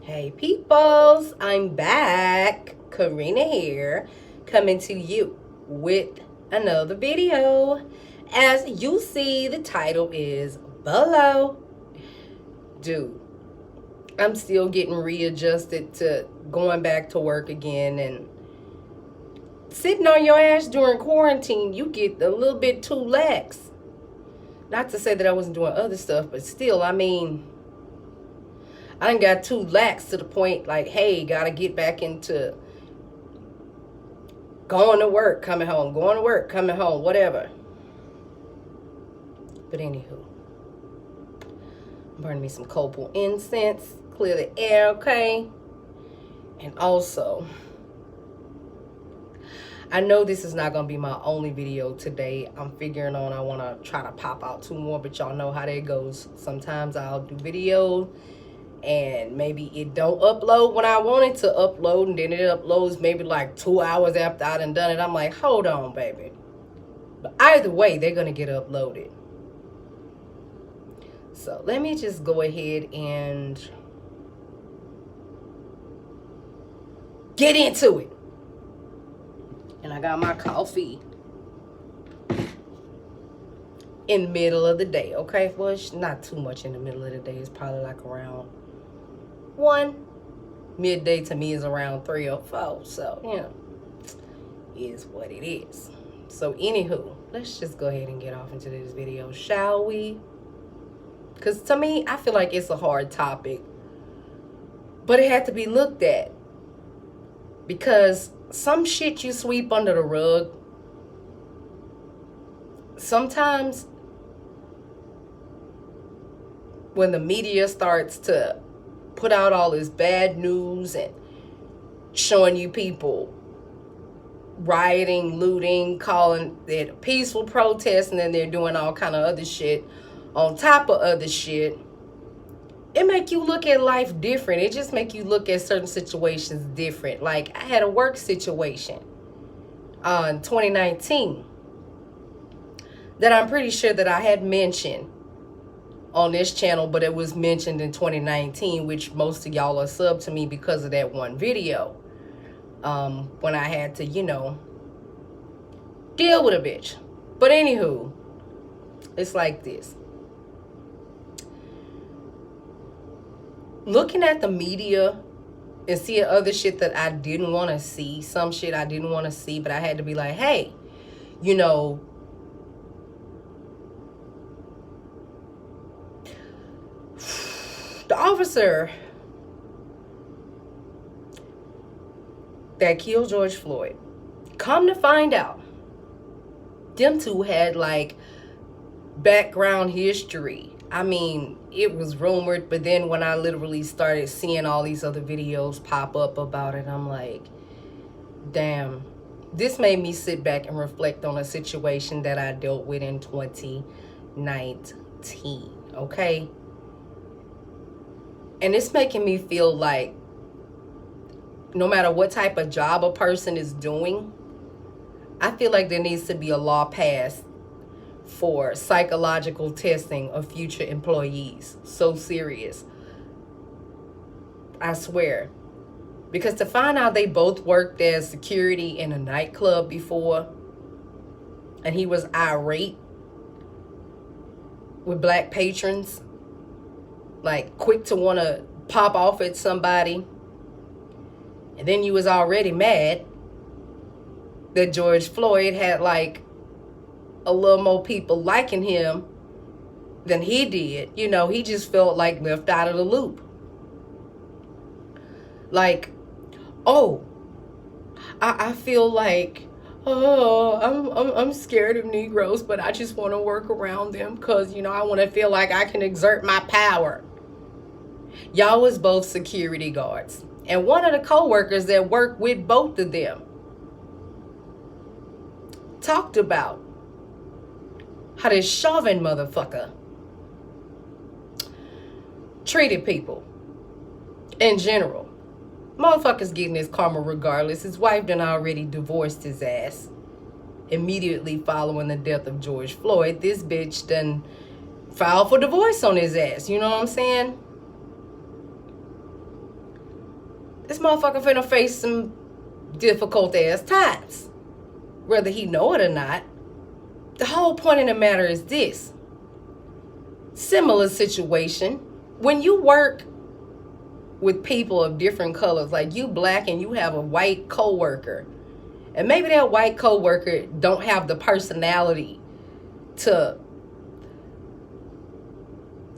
Hey peoples, I'm back. Karina here, coming to you with another video. As you see, the title is below. Dude, I'm still getting readjusted to going back to work again, and sitting on your ass during quarantine, you get a little bit too lax. Not to say that I wasn't doing other stuff, but still, I done got too lax to the point like, hey, gotta get back into going to work, coming home, going to work, coming home, whatever. But anywho, I'm burning me some copal incense, clear the air, okay? And also, I know this is not gonna be my only video today. I'm figuring on I wanna try to pop out 2 more, but y'all know how that goes. Sometimes I'll do video and maybe it don't upload when I want it to upload, and then it uploads maybe like 2 hours after I done it. I'm like, hold on, baby. But either way, they're gonna get uploaded. So let me just go ahead and get into it. And I got my coffee in the middle of the day, okay? Well, it's not too much in the middle of the day. It's probably like around 1. Midday to me is around 3 or 4. So, you know, is what it is. So, anywho, let's just go ahead and get off into this video, shall we? Because to me, I feel like it's a hard topic. But it had to be looked at. Because some shit you sweep under the rug, sometimes when the media starts to put out all this bad news and showing you people rioting, looting, calling it a peaceful protest, and then they're doing all kind of other shit on top of other shit, it make you look at life different. It just make you look at certain situations different. Like, I had a work situation in 2019 that I'm pretty sure that I had mentioned on this channel, but it was mentioned in 2019, which most of y'all are sub to me because of that one video. When I had to, you know, deal with a bitch. But anywho, it's like this. Looking at the media and seeing other shit that I didn't want to see, some shit I didn't want to see, but I had to be like, hey, you know, the officer that killed George Floyd, come to find out, them two had like background history. I mean, it was rumored, but then when I literally started seeing all these other videos pop up about it, I'm like, damn, this made me sit back and reflect on a situation that I dealt with in 2019, okay? And it's making me feel like no matter what type of job a person is doing, I feel like there needs to be a law passed for psychological testing of future employees. So serious. I swear. Because to find out they both worked as security in a nightclub before, and he was irate with black patrons, like quick to want to pop off at somebody, and then you was already mad that George Floyd had like a little more people liking him than he did. You know, he just felt like left out of the loop. Like, oh, I feel like, oh, I'm scared of Negroes, but I just want to work around them because, you know, I want to feel like I can exert my power. Y'all was both security guards. And one of the co-workers that worked with both of them talked about how this Chauvin motherfucker treated people in general. Motherfucker's getting his karma regardless. His wife done already divorced his ass immediately following the death of George Floyd. This bitch done filed for divorce on his ass. You know what I'm saying? this motherfucker finna face some difficult ass times, whether he know it or not. The whole point of the matter is this. Similar situation. When you work with people of different colors, like you black and you have a white coworker, and maybe that white coworker don't have the personality to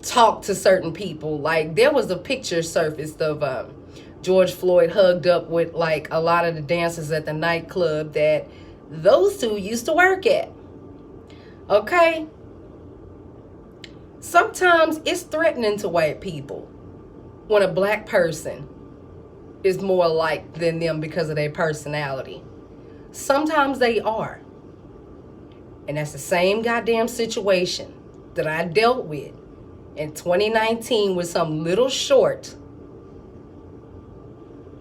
talk to certain people. Like there was a picture surfaced of George Floyd hugged up with like a lot of the dancers at the nightclub that those two used to work at. Okay? Sometimes it's threatening to white people when a black person is more liked than them because of their personality. Sometimes they are. And that's the same goddamn situation that I dealt with in 2019 with some little short,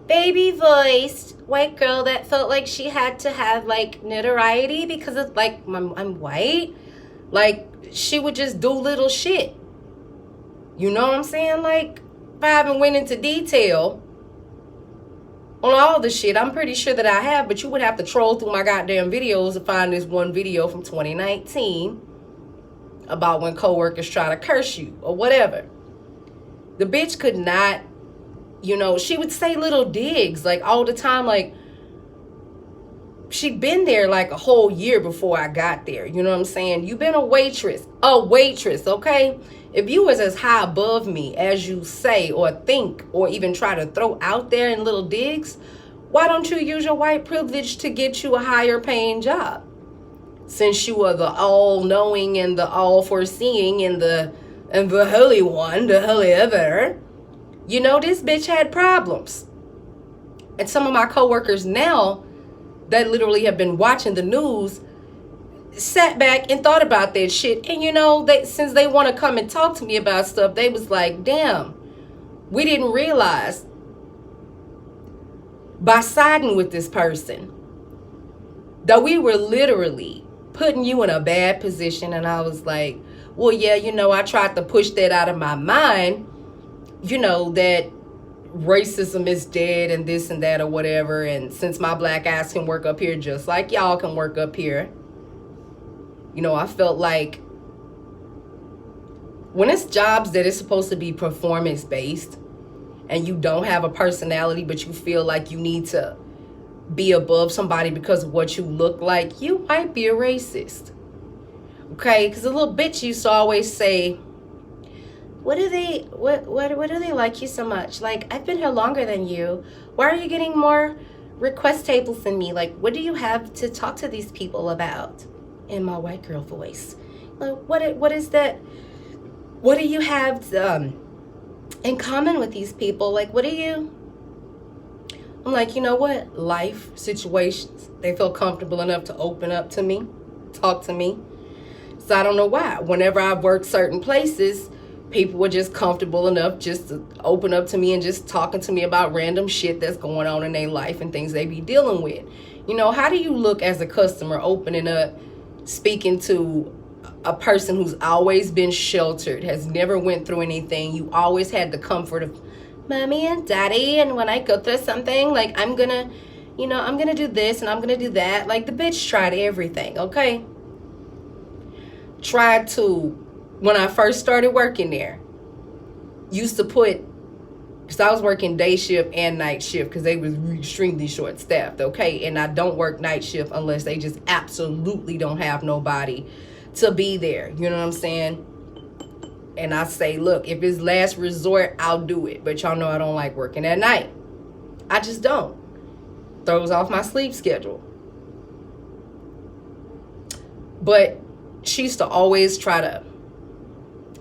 baby voiced white girl that felt like she had to have like notoriety because of like I'm white. Like she would just do little shit. You know what I'm saying? Like if I haven't went into detail on all the shit, I'm pretty sure that I have, but you would have to troll through my goddamn videos to find this one video from 2019 about when coworkers try to curse you or whatever. The bitch could not, you know, she would say little digs like all the time. Like she'd been there like a whole year before I got there. You know what I'm saying? You've been a waitress, okay? If you was as high above me as you say or think or even try to throw out there in little digs, why don't you use your white privilege to get you a higher paying job? Since you are the all-knowing and the all-foreseeing and the holy one, the holy ever, you know, this bitch had problems. And some of my coworkers now that literally have been watching the news sat back and thought about that shit. And you know, since they want to come and talk to me about stuff, they was like, damn, we didn't realize by siding with this person that we were literally putting you in a bad position. And I was like, well, yeah, you know, I tried to push that out of my mind, you know, that racism is dead and this and that or whatever. And since my black ass can work up here just like y'all can work up here, you know, I felt like when it's jobs that is supposed to be performance based and you don't have a personality, but you feel like you need to be above somebody because of what you look like, you might be a racist. Okay? Because a little bitch used to always say, what do they like you so much? Like, I've been here longer than you. Why are you getting more request tables than me? Like, what do you have to talk to these people about? In my white girl voice. Like, what is that? What do you have in common with these people? Like, what do you? I'm like, you know what? Life situations. They feel comfortable enough to open up to me, talk to me. So I don't know why. Whenever I've worked certain places, people were just comfortable enough just to open up to me and just talking to me about random shit that's going on in their life and things they be dealing with. You know, how do you look as a customer opening up, speaking to a person who's always been sheltered, has never went through anything? You always had the comfort of mommy and daddy, and when I go through something, like I'm gonna do this and I'm gonna do that. Like the bitch tried everything, okay? Tried to, when I first started working there, used to put, because I was working day shift and night shift because they was extremely short staffed, okay? And I don't work night shift unless they just absolutely don't have nobody to be there. You know what I'm saying? And I say, look, if it's last resort, I'll do it. But y'all know I don't like working at night. I just don't. Throws off my sleep schedule. But she used to always try to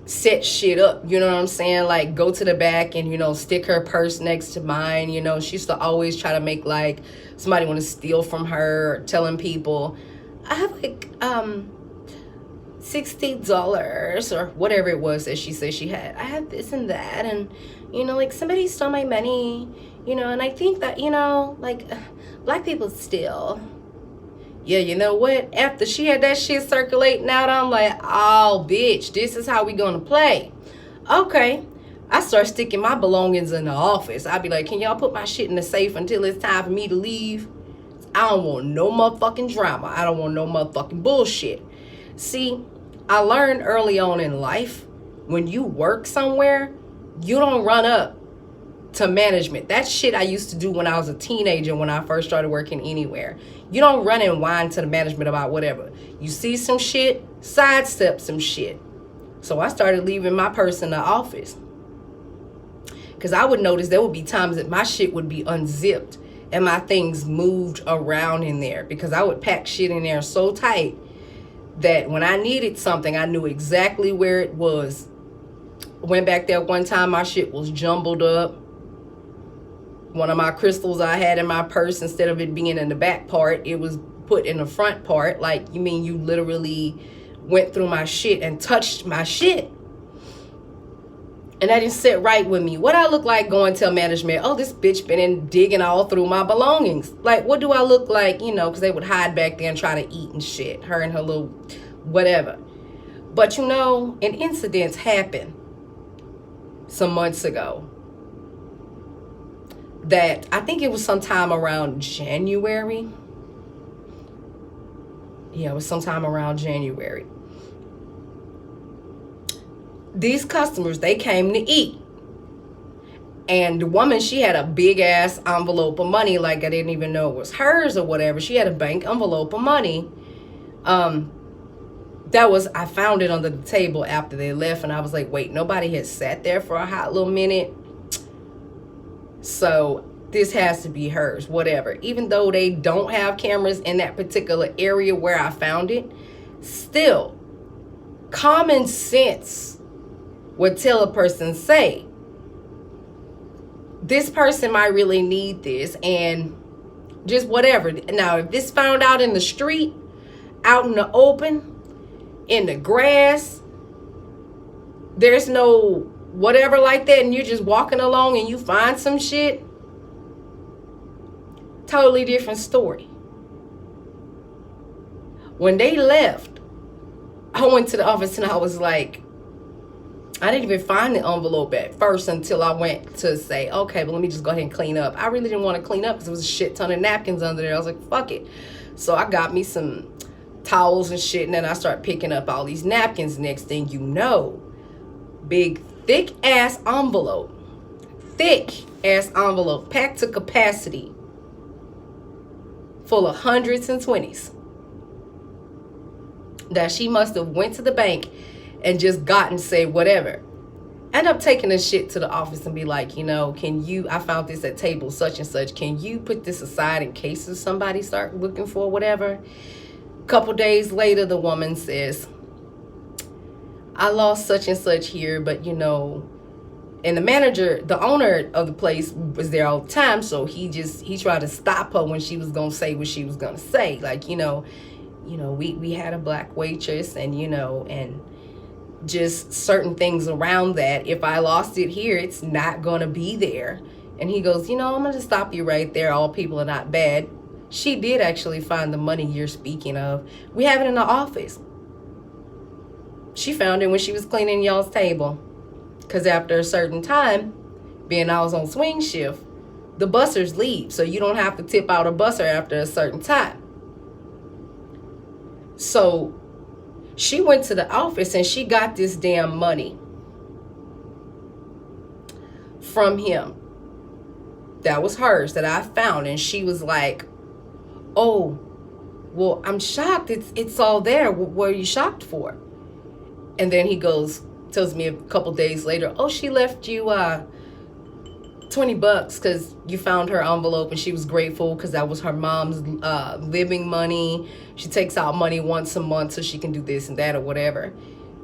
set shit up, you know what I'm saying? Like go to the back and, you know, stick her purse next to mine. You know, she used to always try to make like somebody want to steal from her, or telling people, I have like $60 or whatever it was that she said she had. I have this and that, and you know, like somebody stole my money, you know, and I think that, you know, like black people steal. Yeah, you know what? After she had that shit circulating out, I'm like, oh, bitch, this is how we gonna play. Okay, I start sticking my belongings in the office. I'd be like, can y'all put my shit in the safe until it's time for me to leave? I don't want no motherfucking drama. I don't want no motherfucking bullshit. See, I learned early on in life, when you work somewhere, you don't run up to management. That shit I used to do when I was a teenager, when I first started working anywhere. You don't run and whine to the management about whatever. You see some shit, sidestep some shit. So I started leaving my purse in the office. Because I would notice there would be times that my shit would be unzipped and my things moved around in there, because I would pack shit in there so tight that when I needed something, I knew exactly where it was. Went back there one time, my shit was jumbled up. One of my crystals I had in my purse, instead of it being in the back part, it was put in the front part. Like, you mean you literally went through my shit and touched my shit? And that didn't sit right with me. What I look like going to tell management, oh, this bitch been in digging all through my belongings. Like, what do I look like? You know, because they would hide back there and try to eat and shit. Her and her little whatever. But, you know, an incident happened some months ago that I think it was sometime around January. Yeah, it was sometime around January. These customers, they came to eat. And the woman, she had a big ass envelope of money, like I didn't even know it was hers or whatever. She had a bank envelope of money. I found it under the table after they left, and I was like, wait, nobody had sat there for a hot little minute. So this has to be hers, whatever. Even though they don't have cameras in that particular area where I found it, still, common sense would tell a person, say, this person might really need this, and just whatever. Now, if this found out in the street, out in the open, in the grass, there's no whatever like that, and you're just walking along and you find some shit, totally different story. When they left, I went to the office and I was like, I didn't even find the envelope at first until I went to say, okay, but let me just go ahead and clean up. I really didn't want to clean up because there was a shit ton of napkins under there. I was like, fuck it. So I got me some towels and shit, and then I started picking up all these napkins. Next thing you know, big, thick ass envelope, packed to capacity, full of hundreds and 20s. That she must have went to the bank and just gotten, say, whatever. End up taking this shit to the office and be like, you know, I found this at table such and such. Can you put this aside in case somebody start looking for whatever? Couple days later, the woman says, I lost such and such here, but you know, and the manager, the owner of the place was there all the time. So he tried to stop her when she was going to say what she was going to say. Like, you know, we had a black waitress, and, you know, and just certain things around that. If I lost it here, it's not going to be there. And he goes, you know, I'm going to stop you right there. All people are not bad. She did actually find the money you're speaking of. We have it in the office. She found it when she was cleaning y'all's table. Because after a certain time, being I was on swing shift, the bussers leave. So you don't have to tip out a busser after a certain time. So she went to the office and she got this damn money from him. That was hers, that I found. And she was like, oh, well, I'm shocked. It's all there. What are you shocked for? And then he tells me a couple days later, oh, she left you $20 because you found her envelope, and she was grateful because that was her mom's living money. She takes out money once a month so she can do this and that or whatever.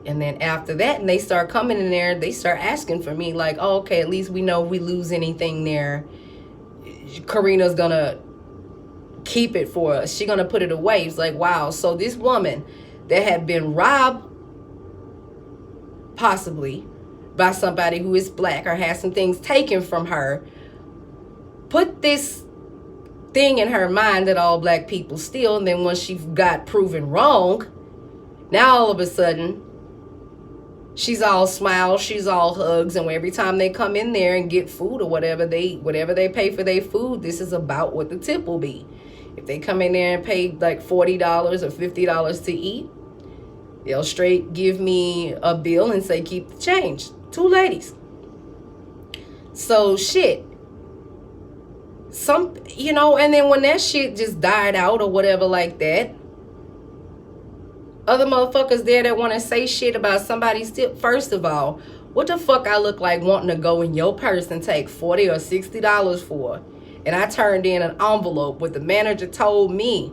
And then after that, and they start coming in there, they start asking for me, like, oh, okay, at least we know if we lose anything there, Karina's gonna keep it for us. She's gonna put it away. It's like, wow. So this woman that had been robbed, possibly by somebody who is black, or has some things taken from her, put this thing in her mind that all black people steal. And then once she got proven wrong, now all of a sudden She's all smiles, she's all hugs, and every time they come in there and get food or whatever they pay for their food, this is about what the tip will be. If they come in there and pay like $40 or $50 to eat, they'll straight give me a bill and say keep the change. 2 ladies. So shit. And then when that shit just died out or whatever like that, other motherfuckers there that want to say shit about somebody's tip. First of all, what the fuck I look like wanting to go in your purse and take $40 or $60 for? And I turned in an envelope what the manager told me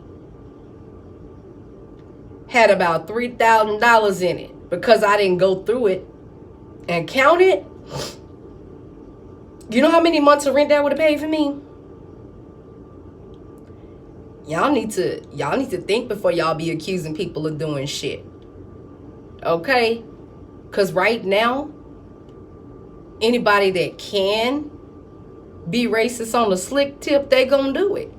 had about $3,000 in it because I didn't go through it and count it. You know how many months of rent that would have paid for me? Y'all need to think before y'all be accusing people of doing shit. Okay? Because right now, anybody that can be racist on a slick tip, they gonna do it.